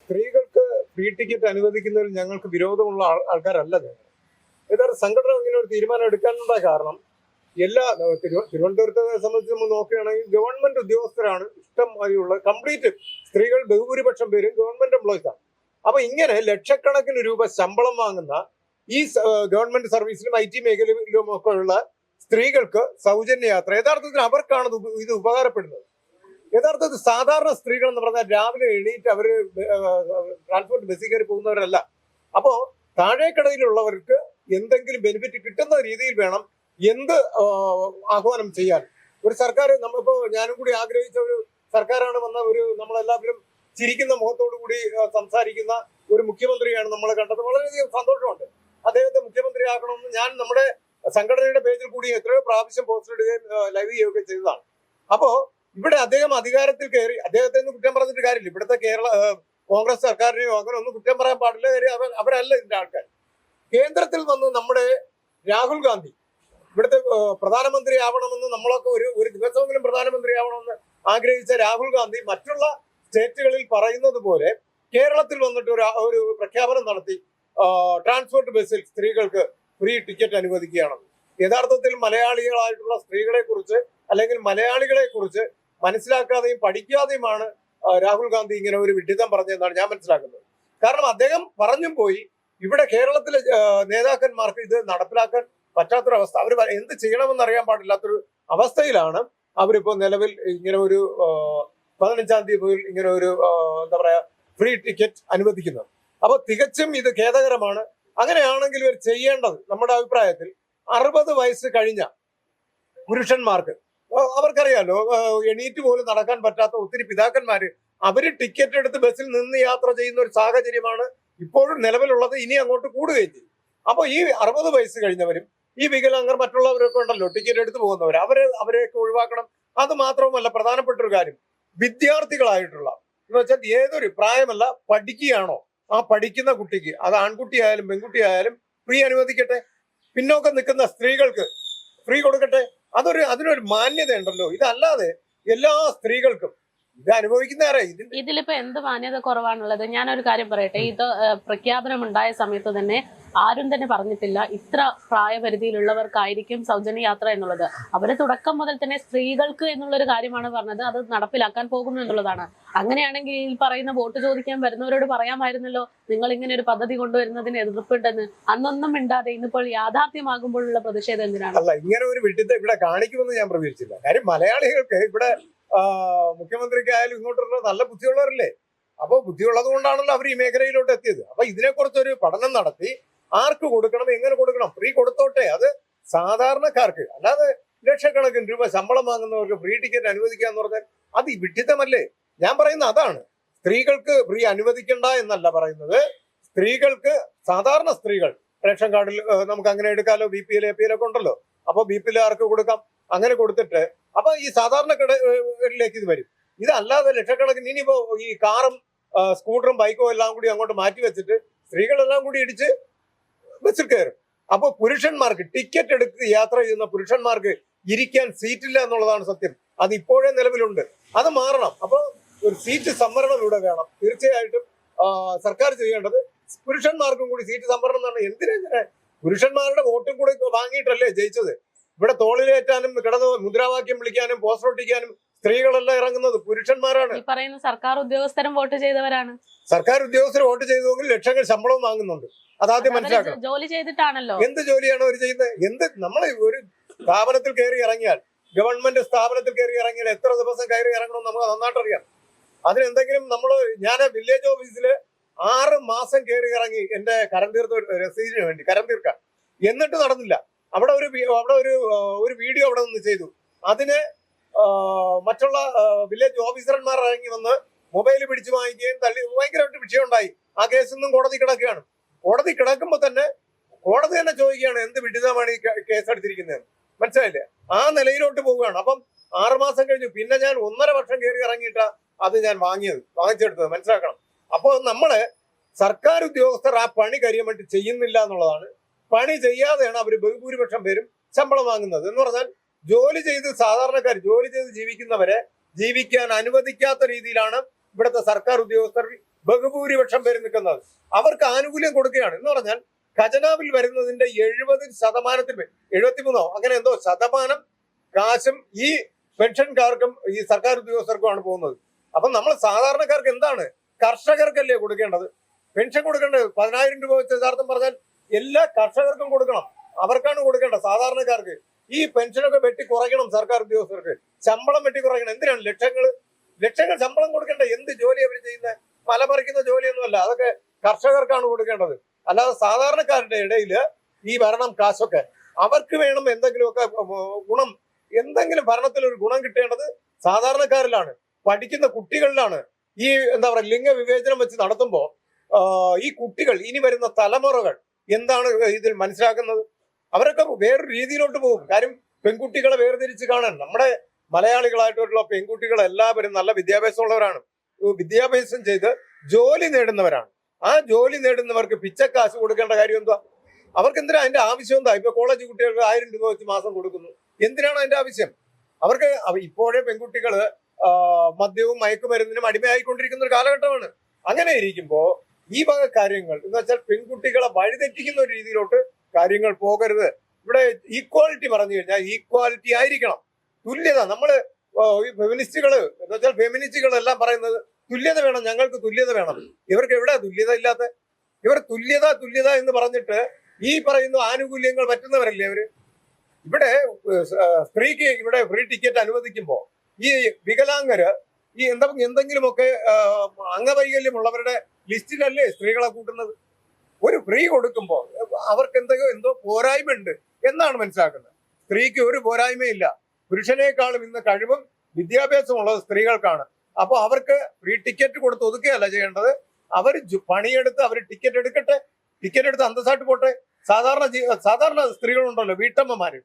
സ്ത്രീകൾക്ക് free ticket അനുവദിക്കുന്നതിൽ ഞങ്ങൾക്ക് വിരോധമുള്ള ആൾക്കാരല്ല ഞങ്ങൾ. യഥാർത്ഥ സംഘടന ഇങ്ങനെ ഒരു തീരുമാനം എടുക്കാനുള്ള കാരണം തിരുവനന്തപുരത്തെ സംബന്ധിച്ച് നമ്മൾ നോക്കുകയാണെങ്കിൽ ഗവൺമെന്റ് ഉദ്യോഗസ്ഥരാണ് ഇഷ്ടംമാതിരിയുള്ള കംപ്ലീറ്റ് സ്ത്രീകൾ ബഹുഭൂരിപക്ഷം പേരും ഗവൺമെന്റ് എംപ്ലോയീസ് ആണ്. അപ്പൊ ഇങ്ങനെ ലക്ഷക്കണക്കിന് രൂപ ശമ്പളം വാങ്ങുന്ന ഈ ഗവൺമെന്റ് സർവീസിലും IT മേഖലയിലും ഒക്കെ ഉള്ള സ്ത്രീകൾക്ക് സൗജന്യ യാത്ര യഥാർത്ഥത്തിൽ അവർക്കാണ് ഇത് ഉപകാരപ്പെടുന്നത്. യഥാർത്ഥത്തിൽ സാധാരണ സ്ത്രീകൾ എന്ന് പറഞ്ഞാൽ രാവിലെ എണീറ്റ് അവര് ട്രാൻസ്പോർട്ട് ബസ്സിൽ കയറി പോകുന്നവരല്ല. അപ്പോ താഴേക്കടയിലുള്ളവർക്ക് എന്തെങ്കിലും ബെനിഫിറ്റ് കിട്ടുന്ന രീതിയിൽ വേണം എന്ത് ആഹ്വാനം ചെയ്യാൻ. ഒരു സർക്കാർ നമ്മളിപ്പോ ഞാനും കൂടി ആഗ്രഹിച്ച ഒരു സർക്കാരാണ് വന്ന ഒരു നമ്മളെല്ലാവരും ചിരിക്കുന്ന മുഖത്തോടു കൂടി സംസാരിക്കുന്ന ഒരു മുഖ്യമന്ത്രിയാണ് നമ്മൾ കണ്ടത്. വളരെയധികം സന്തോഷമുണ്ട്. അദ്ദേഹത്തെ മുഖ്യമന്ത്രിയാക്കണമെന്ന് ഞാൻ നമ്മുടെ സംഘടനയുടെ പേജിൽ കൂടി എത്രയോ പ്രാവശ്യം പോസ്റ്റ് ഇടുകയും ലൈവ് ചെയ്യുകയൊക്കെ ചെയ്തതാണ്. അപ്പോ ഇവിടെ അദ്ദേഹം അധികാരത്തിൽ കയറി അദ്ദേഹത്തെ ഒന്നും കുറ്റം പറഞ്ഞിട്ട് കാര്യമില്ല. ഇവിടുത്തെ കോൺഗ്രസ് സർക്കാരിനെയോ അങ്ങനെ ഒന്നും കുറ്റം പറയാൻ പാടില്ല. അവരല്ല ഇതിന്റെ ആൾക്കാർ. കേന്ദ്രത്തിൽ വന്ന് നമ്മുടെ രാഹുൽ ഗാന്ധി ഇവിടുത്തെ പ്രധാനമന്ത്രി ആവണമെന്ന് നമ്മളൊക്കെ ഒരു ദിവസമെങ്കിലും പ്രധാനമന്ത്രി ആവണമെന്ന് ആഗ്രഹിച്ച രാഹുൽ ഗാന്ധി മറ്റുള്ള സ്റ്റേറ്റുകളിൽ പറയുന്നത് പോലെ കേരളത്തിൽ വന്നിട്ട് ഒരു പ്രഖ്യാപനം നടത്തി ട്രാൻസ്പോർട്ട് ബസ്സിൽ സ്ത്രീകൾക്ക് ഫ്രീ ടിക്കറ്റ് അനുവദിക്കുകയാണെന്ന്. യഥാർത്ഥത്തിൽ മലയാളികളായിട്ടുള്ള സ്ത്രീകളെ കുറിച്ച് അല്ലെങ്കിൽ മലയാളികളെ കുറിച്ച് മനസ്സിലാക്കാതെയും പഠിക്കാതെയുമാണ് രാഹുൽ ഗാന്ധി ഇങ്ങനെ ഒരു വിഡ്ഢിത്തം പറഞ്ഞതെന്നാണ് ഞാൻ മനസ്സിലാക്കുന്നത്. കാരണം അദ്ദേഹം പറഞ്ഞും പോയി ഇവിടെ കേരളത്തിലെ നേതാക്കന്മാർക്ക് ഇത് നടപ്പിലാക്കാൻ പറ്റാത്തൊരവസ്ഥ, അവർ എന്ത് ചെയ്യണമെന്ന് അറിയാൻ പാടില്ലാത്തൊരു അവസ്ഥയിലാണ് അവരിപ്പോ നിലവിൽ ഇങ്ങനെ ഒരു 15-ാം തീയതി മുതൽ ഇങ്ങനെ ഒരു എന്താ പറയാ ഫ്രീ ടിക്കറ്റ് അനുവദിക്കുന്നത്. അപ്പൊ തികച്ചും ഇത് ഖേദകരമാണ്. അങ്ങനെയാണെങ്കിൽ ഇവർ ചെയ്യേണ്ടത് നമ്മുടെ അഭിപ്രായത്തിൽ 60 വയസ്സ് കഴിഞ്ഞ പുരുഷന്മാർക്ക്, അവർക്കറിയാലോ എണീറ്റ് പോലും നടക്കാൻ പറ്റാത്ത ഒത്തിരി പിതാക്കന്മാര് അവര് ടിക്കറ്റ് എടുത്ത് ബസ്സിൽ നിന്ന് യാത്ര ചെയ്യുന്ന ഒരു സാഹചര്യമാണ് ഇപ്പോഴും നിലവിലുള്ളത്. ഇനി അങ്ങോട്ട് കൂടുകയും ചെയ്യും. അപ്പൊ ഈ 60 വയസ്സ് കഴിഞ്ഞവരും ഈ വികലാംഗർ മറ്റുള്ളവരൊക്കെ ഉണ്ടല്ലോ ടിക്കറ്റ് എടുത്ത് പോകുന്നവർ, അവരെയൊക്കെ ഒഴിവാക്കണം. അത് മാത്രവുമല്ല, പ്രധാനപ്പെട്ട ഒരു കാര്യം വിദ്യാർത്ഥികളായിട്ടുള്ള എന്ന് വെച്ചാൽ ഏതൊരു പ്രായമല്ല, പഠിക്കുകയാണോ ആ പഠിക്കുന്ന കുട്ടിക്ക്, അത് ആൺകുട്ടിയായാലും പെൺകുട്ടിയായാലും ഫ്രീ അനുവദിക്കട്ടെ. പിന്നോക്കം നിൽക്കുന്ന സ്ത്രീകൾക്ക് ഫ്രീ കൊടുക്കട്ടെ. അതിനൊരു മാന്യത ഉണ്ടല്ലോ. ഇതല്ലാതെ എല്ലാ സ്ത്രീകൾക്കും ഇത് അനുഭവിക്കുന്നവരെ ഇതിലിപ്പോ എന്ത് മാന്യത കുറവാണുള്ളത്? ഞാനൊരു കാര്യം പറയട്ടെ. ഇത് പ്രഖ്യാപനം ഉണ്ടായ സമയത്ത് തന്നെ ആരും തന്നെ പറഞ്ഞിട്ടില്ല ഇത്ര പ്രായപരിധിയിലുള്ളവർക്കായിരിക്കും സൗജന്യ യാത്ര എന്നുള്ളത്. അവര് തുടക്കം മുതൽ തന്നെ സ്ത്രീകൾക്ക് എന്നുള്ളൊരു കാര്യമാണ് പറഞ്ഞത്. അത് നടപ്പിലാക്കാൻ പോകുന്നു എന്നുള്ളതാണ്. അങ്ങനെയാണെങ്കിൽ ഈ പറയുന്ന വോട്ട് ചോദിക്കാൻ വരുന്നവരോട് പറയാമായിരുന്നല്ലോ നിങ്ങൾ ഇങ്ങനെ ഒരു പദ്ധതി കൊണ്ടുവരുന്നതിന് എതിർപ്പുണ്ടെന്ന്. അന്നൊന്നും മിണ്ടാതെ ഇന്നിപ്പോൾ യാഥാർത്ഥ്യമാകുമ്പോഴുള്ള പ്രതിഷേധം എന്തിനാണ്? അല്ല, ഇങ്ങനെ ഒരു വിഡ്ഢിത്തം ഇവിടെ കാണിക്കുമെന്ന് ഞാൻ പ്രതീക്ഷിച്ചില്ല. കാര്യം മലയാളികൾക്ക് ഇവിടെ മുഖ്യമന്ത്രിക്കായാലും ഇങ്ങോട്ടുള്ള നല്ല ബുദ്ധിയുള്ളവരല്ലേ. അപ്പൊ ബുദ്ധിയുള്ളത് കൊണ്ടാണല്ലോ അവർ ഈ മേഖലയിലോട്ട് എത്തിയത്. അപ്പൊ ഇതിനെക്കുറിച്ചൊരു പഠനം നടത്തി ആർക്ക് കൊടുക്കണം, എങ്ങനെ കൊടുക്കണം, ഫ്രീ കൊടുത്തോട്ടെ. അത് സാധാരണക്കാർക്ക്, അല്ലാതെ ലക്ഷക്കണക്കിന് രൂപ ശമ്പളം വാങ്ങുന്നവർക്ക് ഫ്രീ ടിക്കറ്റ് അനുവദിക്കുക എന്ന് പറഞ്ഞാൽ അത് വിഡ്ഢിത്തമല്ലേ? ഞാൻ പറയുന്നത് അതാണ്. സ്ത്രീകൾക്ക് ഫ്രീ അനുവദിക്കണ്ട എന്നല്ല പറയുന്നത്. സ്ത്രീകൾക്ക്, സാധാരണ സ്ത്രീകൾ റേഷൻ കാർഡിൽ നമുക്ക് അങ്ങനെ എടുക്കാമല്ലോ, BPL APL ഒക്കെ ഉണ്ടല്ലോ. അപ്പൊ BPL ആർക്ക് കൊടുക്കാം, അങ്ങനെ കൊടുത്തിട്ട് അപ്പൊ ഈ സാധാരണക്കാരിലേക്ക് ഇത് വരും. ഇതല്ലാതെ ലക്ഷക്കണക്കിന് ഇനിയിപ്പോ ഈ കാറും സ്കൂട്ടറും ബൈക്കും എല്ലാം കൂടി അങ്ങോട്ട് മാറ്റി വെച്ചിട്ട് സ്ത്രീകളെല്ലാം കൂടി ഇടിച്ച് ബസ്സിൽ കയറും. അപ്പൊ പുരുഷന്മാർക്ക് ടിക്കറ്റ് എടുത്ത് യാത്ര ചെയ്യുന്ന പുരുഷന്മാർക്ക് ഇരിക്കാൻ സീറ്റില്ല എന്നുള്ളതാണ് സത്യം. അത് ഇപ്പോഴേ നിലവിലുണ്ട്. അത് മാറണം. അപ്പൊ ഒരു സീറ്റ് സംവരണം ഇവിടെ വേണം. തീർച്ചയായിട്ടും സർക്കാർ ചെയ്യേണ്ടത് പുരുഷന്മാർക്കും കൂടി സീറ്റ് സംവരണം എന്നാണ്. എന്തിനാ പുരുഷന്മാരുടെ വോട്ടും കൂടെ വാങ്ങിയിട്ടല്ലേ ജയിച്ചത്? ഇവിടെ തോളിലേറ്റാനും കിടന്ന് മുദ്രാവാക്യം വിളിക്കാനും പോസ്റ്റർ ഒട്ടിക്കാനും സ്ത്രീകളെല്ലാം ഇറങ്ങുന്നത് പുരുഷന്മാരാണ്. ഈ പറയുന്ന സർക്കാർ ഉദ്യോഗസ്ഥരും വോട്ട് ചെയ്തവരാണ്. സർക്കാർ ഉദ്യോഗസ്ഥർ വോട്ട് ചെയ്തെങ്കിൽ ലക്ഷങ്ങൾ ശമ്പളവും വാങ്ങുന്നുണ്ട്. അതാദ്യം മനസ്സിലാക്കണം. ജോലി ചെയ്തിട്ടാണല്ലോ. എന്ത് ജോലിയാണ് അവർ ചെയ്യുന്നത്? നമ്മൾ ഒരു സ്ഥാപനത്തിൽ കയറി ഇറങ്ങിയാൽ, ഗവൺമെന്റ് സ്ഥാപനത്തിൽ കയറി ഇറങ്ങിയാൽ എത്ര ദിവസം കയറി ഇറങ്ങണം നമുക്ക് നന്നായിട്ട് അറിയാം. അതിനെന്തെങ്കിലും ഞാൻ വില്ലേജ് ഓഫീസില് 6 മാസം കയറി ഇറങ്ങി എന്റെ കരം തീർത്ത രസീതിന് വേണ്ടി കരം തീർക്കാൻ, എന്നിട്ട് നടന്നില്ല. അവിടെ ഒരു വീഡിയോ അവിടെ നിന്ന് ചെയ്തു. അതിന് മറ്റുള്ള വില്ലേജ് ഓഫീസർമാർ ഇറങ്ങി വന്ന് മൊബൈൽ പിടിച്ചു വാങ്ങിക്കുകയും തള്ളി ഭയങ്കരമായിട്ട് വിഷയം ഉണ്ടായി. ആ കേസൊന്നും കോടതി കിടക്കുകയാണ്. കോടതി കിടക്കുമ്പോൾ തന്നെ കോടതി തന്നെ ചോദിക്കുകയാണ് എന്ത് വിഡിതമാണ് ഈ കേസെടുത്തിരിക്കുന്നത്. മനസ്സിലായില്ലേ? ആ നിലയിലോട്ട് പോവുകയാണ്. അപ്പം 6 മാസം കഴിഞ്ഞു. പിന്നെ ഞാൻ 1.5 വർഷം കയറി ഇറങ്ങിയിട്ടാ അത് ഞാൻ വാങ്ങിച്ചെടുത്തത്. മനസ്സിലാക്കണം. അപ്പോൾ നമ്മള് സർക്കാർ ഉദ്യോഗസ്ഥർ ആ പണി കാര്യമായിട്ട് ചെയ്യുന്നില്ല എന്നുള്ളതാണ്. പണി ചെയ്യാതെയാണ് അവർ ബഹുഭൂരിപക്ഷം പേരും ശമ്പളം വാങ്ങുന്നത്. എന്ന് പറഞ്ഞാൽ ജോലി ചെയ്ത് സാധാരണക്കാർ ജോലി ചെയ്ത് ജീവിക്കുന്നവരെ ജീവിക്കാൻ അനുവദിക്കാത്ത രീതിയിലാണ് ഇവിടുത്തെ സർക്കാർ ഉദ്യോഗസ്ഥർ ബഹുഭൂരിപക്ഷം പേര് നിൽക്കുന്നത്. അവർക്ക് ആനുകൂല്യം കൊടുക്കുകയാണ് എന്ന് പറഞ്ഞാൽ ഖജനാവിൽ വരുന്നതിന്റെ 70% 73 അങ്ങനെ എന്തോ ശതമാനം കാശും ഈ പെൻഷൻകാർക്കും ഈ സർക്കാർ ഉദ്യോഗസ്ഥർക്കുമാണ് പോകുന്നത്. അപ്പൊ നമ്മൾ സാധാരണക്കാർക്ക് എന്താണ്? കർഷകർക്കല്ലേ കൊടുക്കേണ്ടത്? പെൻഷൻ കൊടുക്കേണ്ടത് 10,000 രൂപ വെച്ച് യഥാർത്ഥം പറഞ്ഞാൽ എല്ലാ കർഷകർക്കും കൊടുക്കണം. അവർക്കാണ് കൊടുക്കേണ്ടത്, സാധാരണക്കാർക്ക്. ഈ പെൻഷനൊക്കെ വെട്ടി കുറയ്ക്കണം. സർക്കാർ ഉദ്യോഗസ്ഥർക്ക് ശമ്പളം വെട്ടി കുറയ്ക്കണം. എന്തിനാണ് ലക്ഷങ്ങൾ ശമ്പളം കൊടുക്കേണ്ട? എന്ത് ജോലി അവർ ചെയ്യുന്നത്? മലമറിക്കുന്ന ജോലിയൊന്നുമല്ല. അതൊക്കെ കർഷകർക്കാണ് കൊടുക്കേണ്ടത്. അല്ലാതെ സാധാരണക്കാരുടെ ഇടയിൽ ഈ ഭരണം കാശൊക്കെ അവർക്ക് വേണം. എന്തെങ്കിലുമൊക്കെ ഗുണം, എന്തെങ്കിലും ഭരണത്തിൽ ഒരു ഗുണം കിട്ടേണ്ടത് സാധാരണക്കാരിലാണ്, പഠിക്കുന്ന കുട്ടികളിലാണ്. ഈ എന്താ പറയുക, ലിംഗവിവേചനം വെച്ച് നടത്തുമ്പോൾ ഈ കുട്ടികൾ, ഇനി വരുന്ന തലമുറകൾ എന്താണ് ഇതിൽ മനസ്സിലാക്കുന്നത്? അവരൊക്കെ വേറൊരു രീതിയിലോട്ട് പോകും. കാര്യം പെൺകുട്ടികളെ വേർതിരിച്ച് കാണാൻ നമ്മുടെ മലയാളികളായിട്ടുള്ള പെൺകുട്ടികൾ എല്ലാവരും നല്ല വിദ്യാഭ്യാസമുള്ളവരാണ്. വിദ്യാഭ്യാസം ചെയ്ത് ജോലി നേടുന്നവരാണ്. ആ ജോലി നേടുന്നവർക്ക് പിച്ചക്കാശ് കൊടുക്കേണ്ട കാര്യം എന്താ? അവർക്ക് എന്തിനാ അതിന്റെ ആവശ്യം എന്താ? ഇപ്പൊ കോളേജ് കുട്ടികൾക്ക് 1000 രൂപ വെച്ച് മാസം കൊടുക്കുന്നു. എന്തിനാണ് അതിന്റെ ആവശ്യം? അവർക്ക് ഇപ്പോഴേ പെൺകുട്ടികള് മദ്യവും മയക്കുമരുന്നിനും അടിമയായിക്കൊണ്ടിരിക്കുന്ന ഒരു കാലഘട്ടമാണ്. അങ്ങനെ ഇരിക്കുമ്പോ ഈ വക കാര്യങ്ങൾ എന്ന് വെച്ചാൽ പെൺകുട്ടികളെ വഴിതെറ്റിക്കുന്ന ഒരു രീതിയിലോട്ട് കാര്യങ്ങൾ പോകരുത്. ഇവിടെ ഈക്വാലിറ്റി പറഞ്ഞു കഴിഞ്ഞാൽ ഈക്വാലിറ്റി ആയിരിക്കണം, തുല്യത. നമ്മള് ഫെമിനിസ്റ്റുകള് എന്ന് വെച്ചാൽ ഫെമിനിസ്റ്റുകളെല്ലാം പറയുന്നത് തുല്യത വേണം, ഞങ്ങൾക്ക് തുല്യത വേണം. ഇവർക്ക് എവിടെ തുല്യത ഇല്ലാത്ത? ഇവർ തുല്യത എന്ന് പറഞ്ഞിട്ട് ഈ പറയുന്ന ആനുകൂല്യങ്ങൾ പറ്റുന്നവരല്ലേ അവര്? ഇവിടെ സ്ത്രീക്ക് ഇവിടെ ഫ്രീ ടിക്കറ്റ് അനുവദിക്കുമ്പോ ഈ വികലാംഗര് ഈ എന്തെങ്കിലുമൊക്കെ അംഗവൈകല്യമുള്ളവരുടെ ലിസ്റ്റിലല്ലേ സ്ത്രീകളെ കൂട്ടുന്നത്? ഒരു ഫ്രീ കൊടുക്കുമ്പോൾ അവർക്ക് എന്തോ പോരായ്മ ഉണ്ട് എന്നാണ് മനസ്സിലാക്കുന്നത്. സ്ത്രീക്ക് ഒരു പോരായ്മയില്ല. പുരുഷനേക്കാളും ഇന്ന് കഴിവും വിദ്യാഭ്യാസവും ഉള്ളത് സ്ത്രീകൾക്കാണ്. അപ്പൊ അവർക്ക് ഫ്രീ ടിക്കറ്റ് കൊടുത്ത് ഒതുക്കുകയല്ല ചെയ്യേണ്ടത്. അവർ പണിയെടുത്ത് അവർ ടിക്കറ്റ് എടുക്കട്ടെ, ടിക്കറ്റ് എടുത്ത് അന്തസ്സായിട്ട് പോട്ടെ. സാധാരണ സ്ത്രീകളുണ്ടല്ലോ, വീട്ടമ്മമാര്,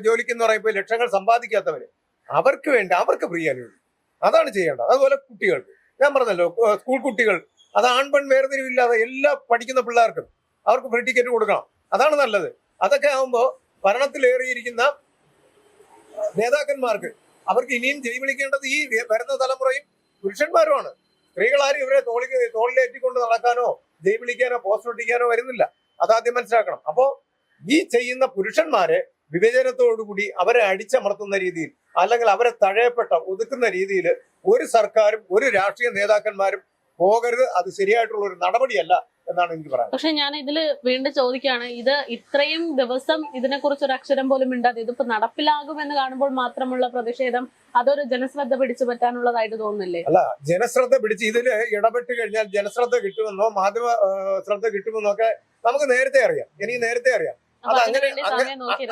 ജോലിക്ക് എന്ന് പറയുമ്പോൾ ലക്ഷങ്ങൾ സമ്പാദിക്കാത്തവര്, അവർക്ക് വേണ്ടി അവർക്ക് ഫ്രീ അനുവദിക്കും. അതാണ് ചെയ്യേണ്ടത്. അതുപോലെ കുട്ടികൾക്ക് ഞാൻ പറഞ്ഞല്ലോ, സ്കൂൾ കുട്ടികൾ, അത് ആൺപെൺ വേർതിരിവില്ലാതെ എല്ലാ പഠിക്കുന്ന പിള്ളേർക്കും അവർക്ക് ഫ്രീ ടിക്കറ്റ് കൊടുക്കണം. അതാണ് നല്ലത്. അതൊക്കെ ആകുമ്പോൾ ഭരണത്തിലേറിയിരിക്കുന്ന നേതാക്കന്മാർക്ക് അവർക്ക് ഇനിയും ജയ് വിളിക്കേണ്ടത് ഈ വരുന്ന തലമുറയും പുരുഷന്മാരുമാണ്. സ്ത്രീകളാരും ഇവരെ തോളിലേറ്റിക്കൊണ്ട് നടക്കാനോ ജയ് വിളിക്കാനോ പോസ്റ്റർ ഒട്ടിക്കാനോ വരുന്നില്ല. അതാദ്യം മനസ്സിലാക്കണം. അപ്പോ ഈ ചെയ്യുന്ന പുരുഷന്മാരെ വിവേചനത്തോടുകൂടി അവരെ അടിച്ചമർത്തുന്ന രീതിയിൽ, അല്ലെങ്കിൽ അവരെ തഴയപ്പെട്ട ഒതുക്കുന്ന രീതിയിൽ ഒരു സർക്കാരും ഒരു രാഷ്ട്രീയ നേതാക്കന്മാരും പോകരുത്. അത് ശരിയായിട്ടുള്ള ഒരു നടപടിയല്ല എന്നാണ് എനിക്ക് പറയാൻ. പക്ഷെ ഞാൻ ഇതില് വീണ്ടും ചോദിക്കുകയാണ്, ഇത് ഇത്രയും ദിവസം ഇതിനെക്കുറിച്ച് ഒരു അക്ഷരം പോലും മിണ്ടാതെ ഇതിപ്പോ നടപ്പിലാകുമെന്ന് കാണുമ്പോൾ മാത്രമുള്ള പ്രതിഷേധം അതൊരു ജനശ്രദ്ധ പിടിച്ചു പറ്റാനുള്ളതായിട്ട് തോന്നുന്നില്ലേ? അല്ല, ജനശ്രദ്ധ പിടിച്ച് ഇതില് ഇടപെട്ട് കഴിഞ്ഞാൽ ജനശ്രദ്ധ കിട്ടുമെന്നോ മാധ്യമ ശ്രദ്ധ കിട്ടുമെന്നോ ഒക്കെ നമുക്ക് നേരത്തെ അറിയാം. എനിക്ക് നേരത്തെ അറിയാം. അത്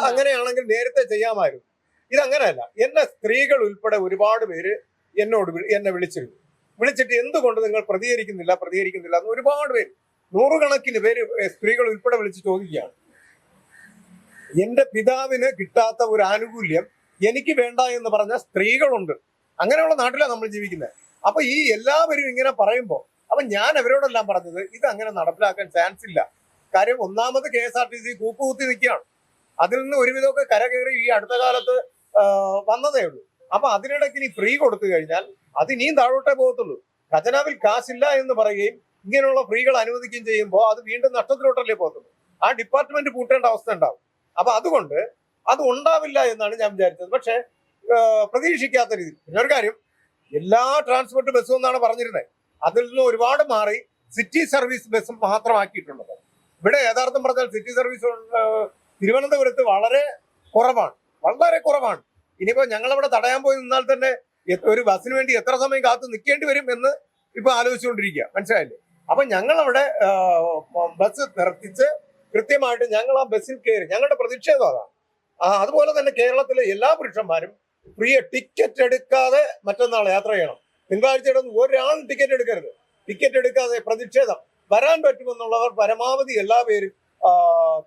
അങ്ങനെയാണെങ്കിൽ നേരത്തെ ചെയ്യാമായിരുന്നു. ഇതങ്ങനെയല്ല. എന്നെ സ്ത്രീകൾ ഉൾപ്പെടെ ഒരുപാട് പേര് എന്നെ വിളിച്ചിട്ട് എന്തുകൊണ്ട് നിങ്ങൾ പ്രതികരിക്കുന്നില്ല എന്ന് ഒരുപാട് പേര്, നൂറുകണക്കിന് പേര് സ്ത്രീകൾ ഉൾപ്പെടെ വിളിച്ച് ചോദിക്കുകയാണ്. എന്റെ പിതാവിന് കിട്ടാത്ത ഒരു ആനുകൂല്യം എനിക്ക് വേണ്ട എന്ന് പറഞ്ഞ സ്ത്രീകളുണ്ട്. അങ്ങനെയുള്ള നാട്ടിലാണ് നമ്മൾ ജീവിക്കുന്നത്. അപ്പൊ ഈ എല്ലാവരും ഇങ്ങനെ പറയുമ്പോൾ അപ്പൊ ഞാൻ അവരോടെല്ലാം പറഞ്ഞത് ഇത് അങ്ങനെ നടപ്പിലാക്കാൻ ചാൻസ് ഇല്ല. കാര്യം ഒന്നാമത് KSRTC കൂപ്പുകുത്തി നിൽക്കുകയാണ്. അതിൽ നിന്ന് ഒരുവിധമൊക്കെ കരകയറി ഈ അടുത്ത കാലത്ത് വന്നതേ ഉള്ളൂ. അപ്പൊ അതിനിടയ്ക്ക് ഇനി ഫ്രീ കൊടുത്തു കഴിഞ്ഞാൽ അത് ഇനിയും താഴോട്ടേ പോകത്തുള്ളൂ. ഖജനാവിൽ കാശില്ല എന്ന് പറയുകയും ഇങ്ങനെയുള്ള ഫ്രീകൾ അനുവദിക്കുകയും ചെയ്യുമ്പോൾ അത് വീണ്ടും നഷ്ടത്തിലോട്ടല്ലേ പോകത്തുള്ളൂ. ആ ഡിപ്പാർട്ട്മെന്റ് പൂട്ടേണ്ട അവസ്ഥ ഉണ്ടാവും. അപ്പൊ അതുകൊണ്ട് അത് ഉണ്ടാവില്ല എന്നാണ് ഞാൻ വിചാരിച്ചത്. പക്ഷെ പ്രതീക്ഷിക്കാത്ത രീതിയിൽ പിന്നെ ഒരു കാര്യം, എല്ലാ ട്രാൻസ്പോർട്ട് ബസ്സും എന്നാണ് പറഞ്ഞിരുന്നത്. അതിൽ നിന്ന് ഒരുപാട് മാറി സിറ്റി സർവീസ് ബസ് മാത്രമാക്കിയിട്ടുള്ളത്. ഇവിടെ യഥാർത്ഥം പറഞ്ഞാൽ സിറ്റി സർവീസ് തിരുവനന്തപുരത്ത് വളരെ കുറവാണ്. ഇനിയിപ്പോ ഞങ്ങളവിടെ തടയാൻ പോയി നിന്നാൽ തന്നെ ഒരു ബസ്സിന് വേണ്ടി എത്ര സമയം കാത്തു നിൽക്കേണ്ടി വരും എന്ന് ഇപ്പൊ ആലോചിച്ചുകൊണ്ടിരിക്കുക. മനസ്സിലായില്ലേ? അപ്പൊ ഞങ്ങളവിടെ ബസ് നിർത്തിച്ച് കൃത്യമായിട്ട് ഞങ്ങൾ ആ ബസ്സിൽ കയറി. ഞങ്ങളുടെ പ്രതിഷേധം അതാണ്. അതുപോലെ തന്നെ കേരളത്തിലെ എല്ലാ പുരുഷന്മാരും ഫ്രീ ടിക്കറ്റ് എടുക്കാതെ മറ്റന്നാൾ യാത്ര ചെയ്യണം. തിങ്കളാഴ്ചയുടെ ഒരാളും ടിക്കറ്റ് എടുക്കരുത്. ടിക്കറ്റ് എടുക്കാതെ പ്രതിഷേധം വരാൻ പറ്റുമെന്നുള്ളവർ പരമാവധി എല്ലാ പേരും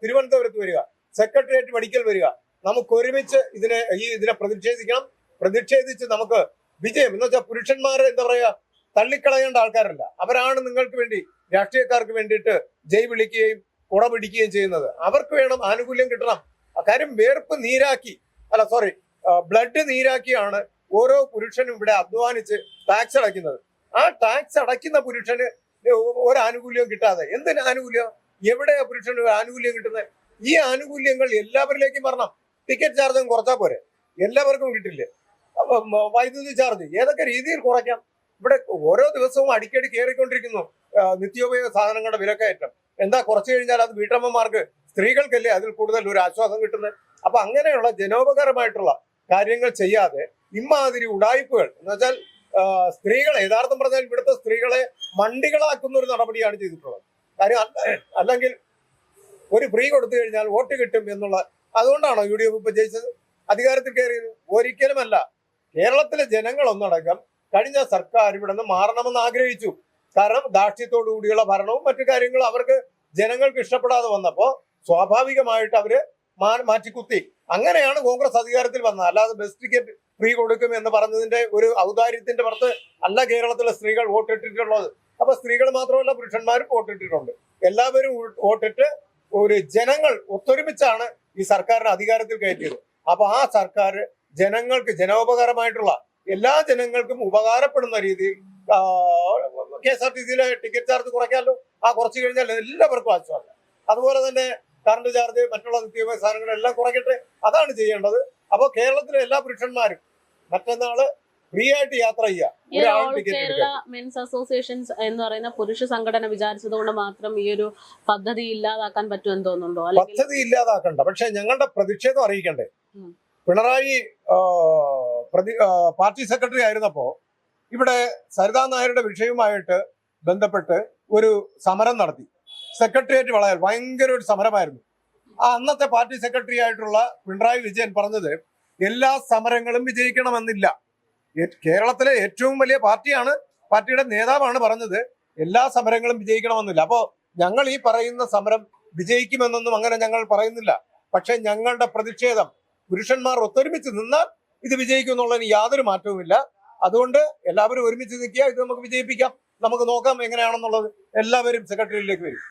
തിരുവനന്തപുരത്ത് വരിക, സെക്രട്ടേറിയറ്റ് മെഡിക്കൽ വരിക. നമുക്ക് ഒരുമിച്ച് ഇതിനെ പ്രതിഷേധിക്കണം. പ്രതിഷേധിച്ച് നമുക്ക് വിജയം എന്ന് വെച്ചാൽ പുരുഷന്മാരെ എന്താ പറയാ തള്ളിക്കളയേണ്ട ആൾക്കാരല്ല. അവരാണ് നിങ്ങൾക്ക് വേണ്ടി, രാഷ്ട്രീയക്കാർക്ക് വേണ്ടിയിട്ട് ജയ് വിളിക്കുകയും കുട പിടിക്കുകയും ചെയ്യുന്നത്. അവർക്ക് വേണം ആനുകൂല്യം കിട്ടണം. കാര്യം ബ്ലഡ് നീരാക്കിയാണ് ഓരോ പുരുഷനും ഇവിടെ അധ്വാനിച്ച് ടാക്സ് അടയ്ക്കുന്നത്. ആ ടാക്സ് അടയ്ക്കുന്ന പുരുഷന് ഒരു ആനുകൂല്യവും കിട്ടാതെ എന്തിന് ആനുകൂല്യം? എവിടെയാ പുരുഷന് ഒരു ആനുകൂല്യം കിട്ടുന്നത്? ഈ ആനുകൂല്യങ്ങൾ എല്ലാവരിലേക്കും വരണം. ടിക്കറ്റ് ചാർജും കുറച്ചാൽ പോരെ? എല്ലാവർക്കും കിട്ടില്ലേ? വൈദ്യുതി ചാർജ് ഏതൊക്കെ രീതിയിൽ കുറയ്ക്കാം? ഇവിടെ ഓരോ ദിവസവും അടിക്കടി കയറിക്കൊണ്ടിരിക്കുന്നു നിത്യോപയോഗ സാധനങ്ങളുടെ വിലക്കയറ്റം. എന്താ കുറച്ചു കഴിഞ്ഞാൽ അത് വീട്ടമ്മമാർക്ക്, സ്ത്രീകൾക്കല്ലേ അതിൽ കൂടുതൽ ഒരു ആശ്വാസം കിട്ടുന്നത്? അപ്പൊ അങ്ങനെയുള്ള ജനോപകാരമായിട്ടുള്ള കാര്യങ്ങൾ ചെയ്യാതെ ഇമാതിരി ഉടായ്പകൾ എന്ന് വെച്ചാൽ സ്ത്രീകളെ, യഥാർത്ഥം പറഞ്ഞാൽ ഇവിടുത്തെ സ്ത്രീകളെ മണ്ടികളാക്കുന്ന ഒരു നടപടിയാണ് ചെയ്തിട്ടുള്ളത്. കാര്യം അല്ലെങ്കിൽ ഒരു ഫ്രീ കൊടുത്തു കഴിഞ്ഞാൽ വോട്ട് കിട്ടും എന്നുള്ള, അതുകൊണ്ടാണോ UDF ഇപ്പൊ ജയിച്ചത്, അധികാരത്തിൽ കയറിയത്? ഒരിക്കലുമല്ല. കേരളത്തിലെ ജനങ്ങൾ ഒന്നടങ്കം കഴിഞ്ഞ സർക്കാർ ഇവിടെ നിന്ന് മാറണമെന്ന് ആഗ്രഹിച്ചു. കാരണം ധാർഷ്ട്യത്തോടു കൂടിയുള്ള ഭരണവും മറ്റു കാര്യങ്ങളും അവർക്ക് ജനങ്ങൾക്ക് ഇഷ്ടപ്പെടാതെ വന്നപ്പോ സ്വാഭാവികമായിട്ട് അവര് മാറ്റിക്കുത്തി. അങ്ങനെയാണ് കോൺഗ്രസ് അധികാരത്തിൽ വന്നത്. അല്ലാതെ ബസ് ടിക്കറ്റ് ഫ്രീ കൊടുക്കും എന്ന് പറഞ്ഞതിന്റെ ഒരു ഔദാര്യത്തിന്റെ പുറത്ത് അല്ല കേരളത്തിലെ സ്ത്രീകൾ വോട്ടിട്ടിട്ടുള്ളത്. അപ്പൊ സ്ത്രീകൾ മാത്രമല്ല പുരുഷന്മാരും വോട്ടിട്ടിട്ടുണ്ട്. എല്ലാവരും വോട്ടിട്ട് ഒരു ജനങ്ങൾ ഒത്തൊരുമിച്ചാണ് ഈ സർക്കാരിനെ അധികാരത്തിൽ കയറ്റിയത്. അപ്പൊ ആ സർക്കാർ ജനങ്ങൾക്ക് ജനോപകാരമായിട്ടുള്ള എല്ലാ ജനങ്ങൾക്കും ഉപകാരപ്പെടുന്ന രീതിയിൽ KSRTCയിലെ ടിക്കറ്റ് ചാർജ് കുറയ്ക്കാമല്ലോ. ആ കുറച്ചു കഴിഞ്ഞാൽ എല്ലാവർക്കും ആശ്വാസം. അതുപോലെ തന്നെ കറണ്ട് ചാർജ്, മറ്റുള്ള നിത്യോപയോഗ സാധനങ്ങളെല്ലാം കുറയ്ക്കട്ടെ. അതാണ് ചെയ്യേണ്ടത്. അപ്പോൾ കേരളത്തിലെ എല്ലാ പുരുഷന്മാരും മറ്റന്നാള് ഫ്രീ ആയിട്ട് യാത്ര ചെയ്യുക. കേരള മെൻസ് അസോസിയേഷൻസ് എന്ന് പറയുന്ന പുരുഷ സംഘടന വിചാരിച്ചത് കൊണ്ട് മാത്രം ഈ ഒരു പദ്ധതി ഇല്ലാതാക്കാൻ പറ്റുമെന്ന് തോന്നുന്നുണ്ടോ? പദ്ധതി ഇല്ലാതാക്കണ്ട, പക്ഷെ ഞങ്ങളുടെ പ്രതിഷേധം അറിയിക്കണ്ടേ? പിണറായി പാർട്ടി സെക്രട്ടറി ആയിരുന്നപ്പോ ഇവിടെ സരിതാ നായരുടെ വിഷയവുമായിട്ട് ബന്ധപ്പെട്ട് ഒരു സമരം നടത്തി. സെക്രട്ടേറിയറ്റ് വളയാൽ ഭയങ്കര ഒരു സമരമായിരുന്നു. ആ അന്നത്തെ പാർട്ടി സെക്രട്ടറി ആയിട്ടുള്ള പിണറായി വിജയൻ പറഞ്ഞത് എല്ലാ സമരങ്ങളും വിജയിക്കണമെന്നില്ല. കേരളത്തിലെ ഏറ്റവും വലിയ പാർട്ടിയാണ്, പാർട്ടിയുടെ നേതാവാണ് പറഞ്ഞത് എല്ലാ സമരങ്ങളും വിജയിക്കണമെന്നില്ല. അപ്പോ ഞങ്ങൾ ഈ പറയുന്ന സമരം വിജയിക്കുമെന്നൊന്നും അങ്ങനെ ഞങ്ങൾ പറയുന്നില്ല. പക്ഷെ ഞങ്ങളുടെ പ്രതിഷേധം പുരുഷന്മാർ ഒത്തൊരുമിച്ച് നിന്നാൽ ഇത് വിജയിക്കും എന്നുള്ളതിന് യാതൊരു മാറ്റവുമില്ല. അതുകൊണ്ട് എല്ലാവരും ഒരുമിച്ച് നിൽക്കുക, ഇത് നമുക്ക് വിജയിപ്പിക്കാം. നമുക്ക് നോക്കാം എങ്ങനെയാണെന്നുള്ളത്. എല്ലാവരും സെക്രട്ടറിയിലേക്ക് വരും.